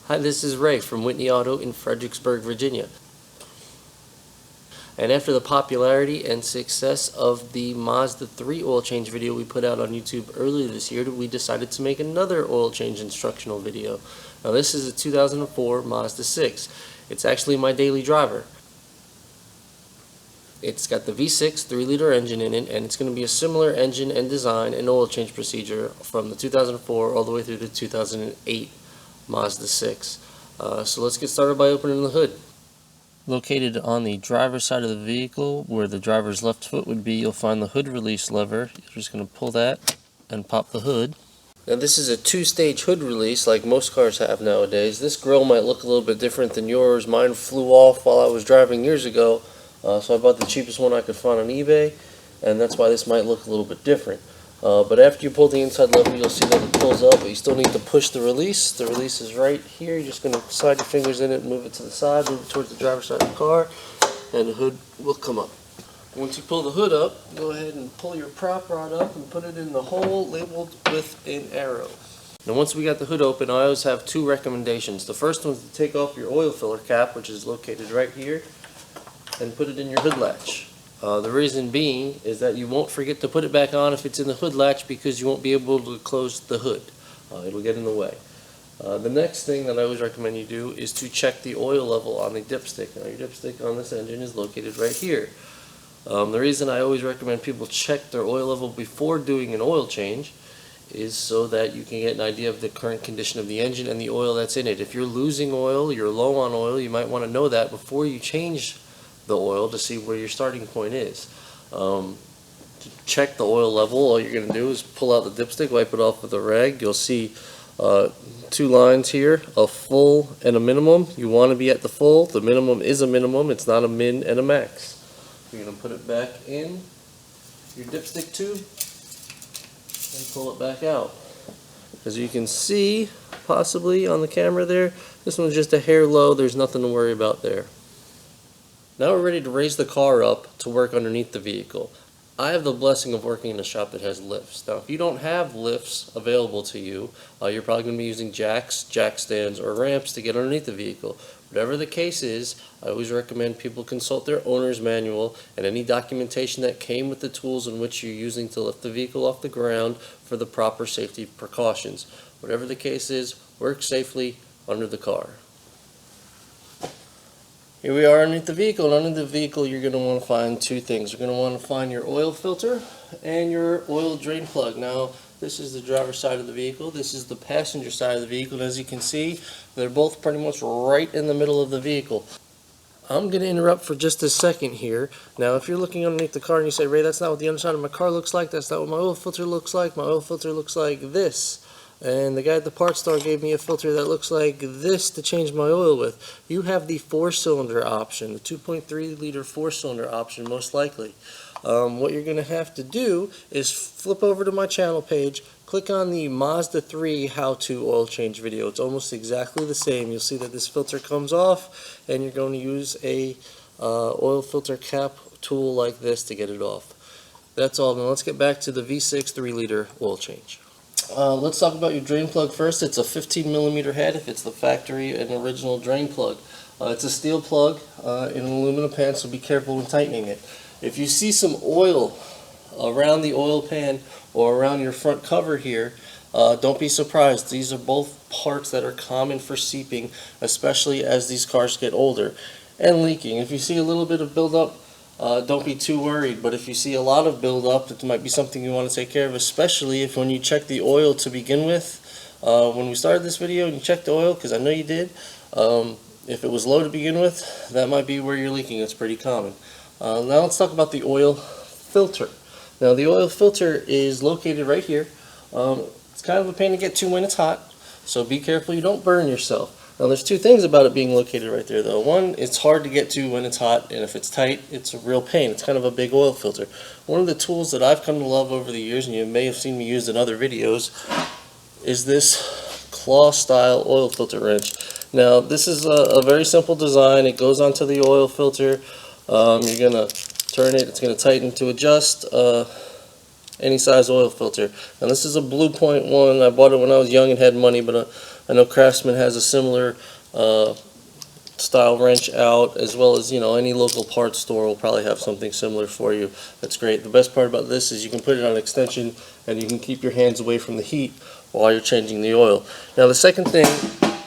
Hi, this is Ray from Whitney Auto in Fredericksburg, Virginia. And after the popularity and success of the Mazda 3 oil change video we put out on YouTube earlier this year, we decided to make another oil change instructional video. Now this is a 2004 Mazda 6. It's actually my daily driver. It's got the V6 3-liter engine in it, and it's going to be a similar engine and design and oil change procedure from the 2004 all the way through the 2008 Mazda 6. So let's get started by opening the hood. Located on the driver's side of the vehicle, where the driver's left foot would be, you'll find the hood release lever. You're just going to pull that and pop the hood. Now this is a two-stage hood release like most cars have nowadays. This grill might look a little bit different than yours. Mine flew off while I was driving years ago, so I bought the cheapest one I could find on eBay, and that's why this might look a little bit different. But after you pull the inside lever, you'll see that it pulls up, but you still need to push the release. The release is right here. You're just going to slide your fingers in it and move it to the side, move it towards the driver's side of the car, and the hood will come up. Once you pull the hood up, go ahead and pull your prop rod up and put it in the hole labeled with an arrow. Now once we got the hood open, I always have two recommendations. The first one is to take off your oil filler cap, which is located right here, and put it in your hood latch. The reason being is that you won't forget to put it back on if it's in the hood latch, because you won't be able to close the hood. It'll get in the way. The next thing that I always recommend you do is to check the oil level on the dipstick. Now your dipstick on this engine is located right here. The reason I always recommend people check their oil level before doing an oil change is so that you can get an idea of the current condition of the engine and the oil that's in it. If you're losing oil, you're low on oil, you might want to know that before you change the oil to see where your starting point is. To check the oil level, all you're going to do is pull out the dipstick, wipe it off with a rag. You'll see two lines here, a full and a minimum. You want to be at the full. The minimum is a minimum, it's not a min and a max. You're going to put it back in your dipstick tube and pull it back out. As you can see, possibly on the camera there, this one's just a hair low. There's nothing to worry about there. Now we're ready to raise the car up to work underneath the vehicle. I have the blessing of working in a shop that has lifts. Now if you don't have lifts available to you, you're probably going to be using jacks, jack stands, or ramps to get underneath the vehicle. Whatever the case is, I always recommend people consult their owner's manual and any documentation that came with the tools in which you're using to lift the vehicle off the ground for the proper safety precautions. Whatever the case is, work safely under the car. Here we are underneath the vehicle, and underneath the vehicle you're going to want to find two things. You're going to want to find your oil filter and your oil drain plug. Now this is the driver's side of the vehicle, this is the passenger side of the vehicle, and as you can see, they're both pretty much right in the middle of the vehicle. I'm going to interrupt for just a second here. Now if you're looking underneath the car and you say, Ray, that's not what the underside of my car looks like, that's not what my oil filter looks like, my oil filter looks like this. And the guy at the parts store gave me a filter that looks like this to change my oil with. You have the 4-cylinder option, the 2.3-liter 4-cylinder option most likely. What you're going to have to do is flip over to my channel page, click on the Mazda 3 how-to oil change video. It's almost exactly the same. You'll see that this filter comes off, and you're going to use a oil filter cap tool like this to get it off. That's all. Now let's get back to the V6 3-liter oil change. Let's talk about your drain plug first. It's a 15mm head if it's the factory and original drain plug. It's a steel plug in an aluminum pan, so be careful when tightening it. If you see some oil around the oil pan or around your front cover here, don't be surprised. These are both parts that are common for seeping, especially as these cars get older, and leaking. If you see a little bit of buildup, don't be too worried, but if you see a lot of buildup, it might be something you want to take care of, especially if when you check the oil to begin with. When we started this video and you checked the oil, because I know you did, if it was low to begin with, that might be where you're leaking. It's pretty common. Now let's talk about the oil filter. Now the oil filter is located right here. It's kind of a pain to get to when it's hot, so be careful you don't burn yourself. Now there's two things about it being located right there though. One, it's hard to get to when it's hot, and if it's tight, it's a real pain. It's kind of a big oil filter. One of the tools that I've come to love over the years, and you may have seen me use in other videos, is this claw style oil filter wrench. Now this is a very simple design. It goes onto the oil filter. You're going to turn it, it's going to tighten to adjust any size oil filter. Now this is a Blue Point one. I bought it when I was young and had money, but I know Craftsman has a similar style wrench out, as well as, any local parts store will probably have something similar for you. That's great. The best part about this is you can put it on extension and you can keep your hands away from the heat while you're changing the oil. Now the second thing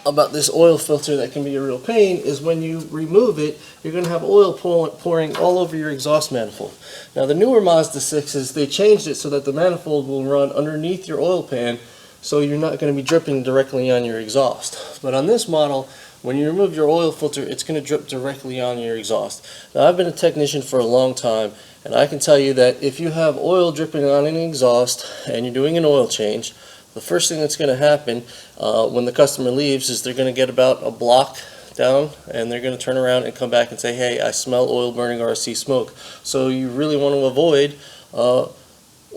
about this oil filter that can be a real pain is when you remove it, you're going to have oil pouring all over your exhaust manifold. Now the newer Mazda 6s, they changed it so that the manifold will run underneath your oil pan, so you're not going to be dripping directly on your exhaust. But on this model, when you remove your oil filter, it's going to drip directly on your exhaust. Now I've been a technician for a long time, and I can tell you that if you have oil dripping on an exhaust and you're doing an oil change, the first thing that's going to happen when the customer leaves is they're going to get about a block down, and they're going to turn around and come back and say, hey, I smell oil burning or I see smoke. So you really want to avoid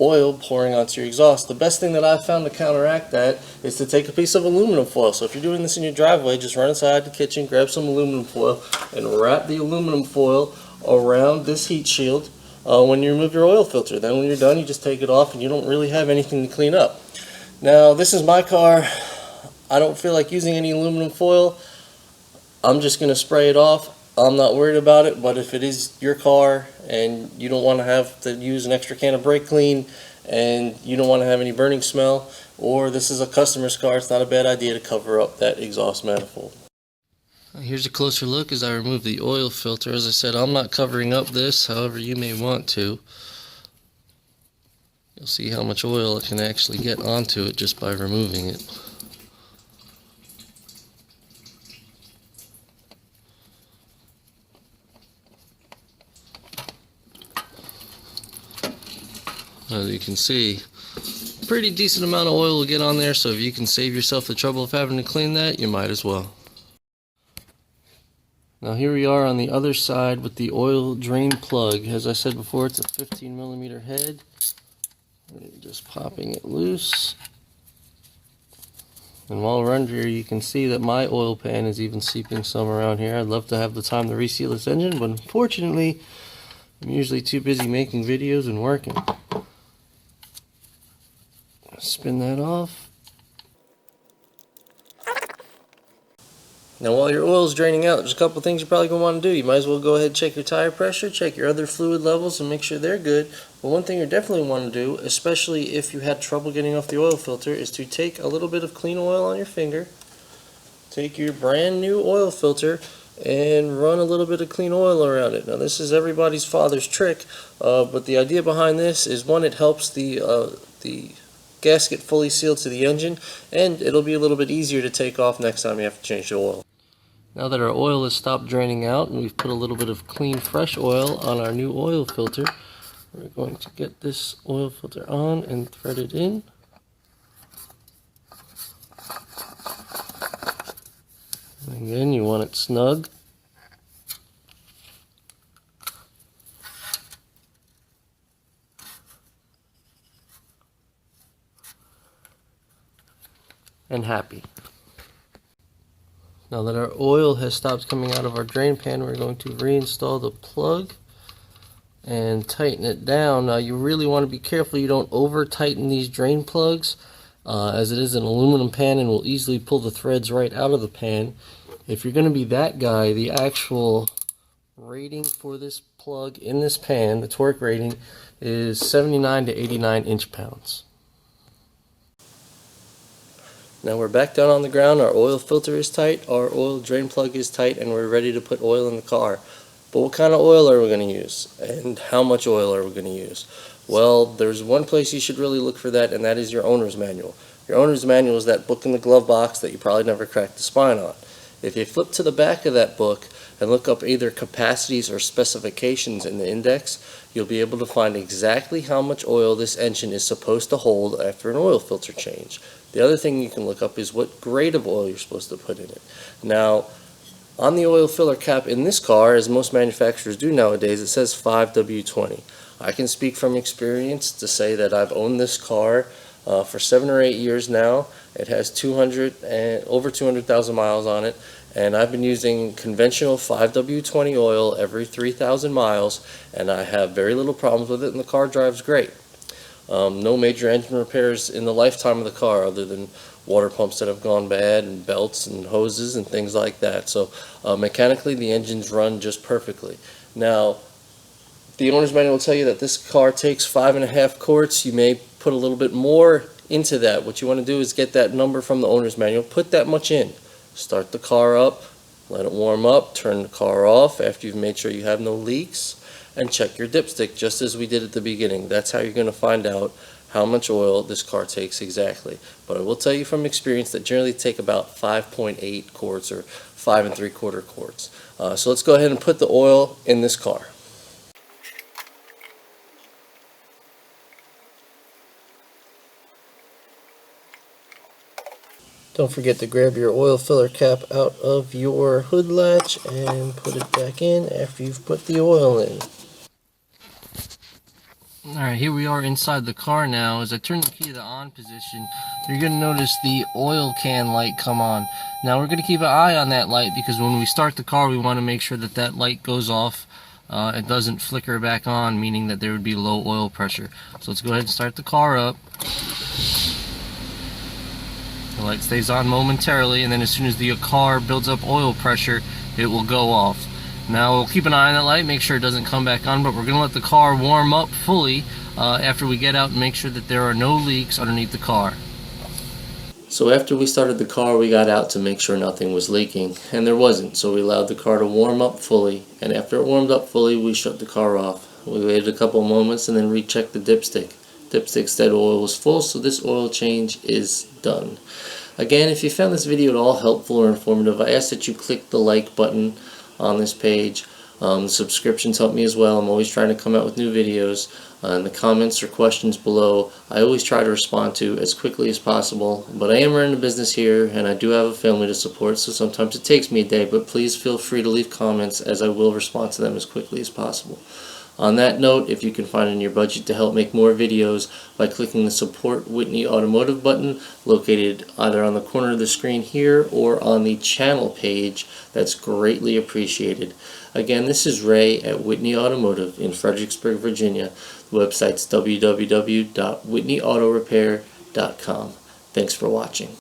oil pouring onto your exhaust. The best thing that I've found to counteract that is to take a piece of aluminum foil. So if you're doing this in your driveway, just run inside the kitchen, grab some aluminum foil, and wrap the aluminum foil around this heat shield when you remove your oil filter. Then when you're done, you just take it off and you don't really have anything to clean up. Now this is my car. I don't feel like using any aluminum foil. I'm just going to spray it off. I'm not worried about it, but if it is your car and you don't want to have to use an extra can of brake clean and you don't want to have any burning smell, or this is a customer's car, it's not a bad idea to cover up that exhaust manifold. Here's a closer look as I remove the oil filter. As I said, I'm not covering up this, however you may want to. You'll see how much oil it can actually get onto it just by removing it. As you can see, pretty decent amount of oil will get on there, so if you can save yourself the trouble of having to clean that, you might as well. Now here we are on the other side with the oil drain plug. As I said before, it's a 15mm head. Just popping it loose. And while we're under here, you can see that my oil pan is even seeping some around here. I'd love to have the time to reseal this engine, but unfortunately, I'm usually too busy making videos and working. Spin that off. Now while your oil is draining out, there's a couple things you're probably going to want to do. You might as well go ahead and check your tire pressure, check your other fluid levels, and make sure they're good. But one thing you definitely want to do, especially if you had trouble getting off the oil filter, is to take a little bit of clean oil on your finger, take your brand new oil filter, and run a little bit of clean oil around it. Now this is everybody's father's trick, but the idea behind this is, one, it helps the gasket fully sealed to the engine, and it'll be a little bit easier to take off next time you have to change the oil. Now that our oil has stopped draining out and we've put a little bit of clean fresh oil on our new oil filter, we're going to get this oil filter on and thread it in. Again, you want it snug. And happy. Now that our oil has stopped coming out of our drain pan, we're going to reinstall the plug and tighten it down. Now you really want to be careful you don't over tighten these drain plugs, as it is an aluminum pan and will easily pull the threads right out of the pan. If you're going to be that guy, the actual rating for this plug in this pan, the torque rating, is 79 to 89 inch-pounds. Now we're back down on the ground, our oil filter is tight, our oil drain plug is tight, and we're ready to put oil in the car. But what kind of oil are we going to use? And how much oil are we going to use? Well, there's one place you should really look for that, and that is your owner's manual. Your owner's manual is that book in the glove box that you probably never cracked the spine on. If you flip to the back of that book and look up either capacities or specifications in the index, you'll be able to find exactly how much oil this engine is supposed to hold after an oil filter change. The other thing you can look up is what grade of oil you're supposed to put in it. Now, on the oil filler cap in this car, as most manufacturers do nowadays, it says 5W20. I can speak from experience to say that I've owned this car for 7 or 8 years now. It has over 200,000 miles on it, and I've been using conventional 5W20 oil every 3,000 miles, and I have very little problems with it, and the car drives great. No major engine repairs in the lifetime of the car, other than water pumps that have gone bad, and belts and hoses and things like that. So mechanically the engines run just perfectly. Now the owner's manual will tell you that this car takes 5.5 quarts. You may put a little bit more into that. What you want to do is get that number from the owner's manual, put that much in, start the car up, let it warm up, turn the car off after you've made sure you have no leaks, and check your dipstick just as we did at the beginning. That's how you're going to find out how much oil this car takes exactly. But I will tell you from experience that generally take about 5.8 quarts or 5 3/4 quarts. So let's go ahead and put the oil in this car. Don't forget to grab your oil filler cap out of your hood latch and put it back in after you've put the oil in. Alright, here we are inside the car now. As I turn the key to the on position, you're going to notice the oil can light come on. Now we're going to keep an eye on that light because when we start the car we want to make sure that that light goes off. It doesn't flicker back on, meaning that there would be low oil pressure. So let's go ahead and start the car up. The light stays on momentarily, and then as soon as the car builds up oil pressure, it will go off. Now we'll keep an eye on that light, make sure it doesn't come back on, but we're going to let the car warm up fully after we get out and make sure that there are no leaks underneath the car. So after we started the car, we got out to make sure nothing was leaking, and there wasn't. So we allowed the car to warm up fully, and after it warmed up fully, we shut the car off. We waited a couple moments and then rechecked the dipstick. Dipstick said oil was full, so this oil change is done. Again, if you found this video at all helpful or informative, I ask that you click the like button on this page. The subscriptions help me as well. I'm always trying to come out with new videos. In the comments or questions below, I always try to respond to as quickly as possible. But I am running a business here, and I do have a family to support, so sometimes it takes me a day. But please feel free to leave comments, as I will respond to them as quickly as possible. On that note, if you can find in your budget to help make more videos by clicking the Support Whitney Automotive button located either on the corner of the screen here or on the channel page, that's greatly appreciated. Again, this is Ray at Whitney Automotive in Fredericksburg, Virginia. The website's www.whitneyautorepair.com. Thanks for watching.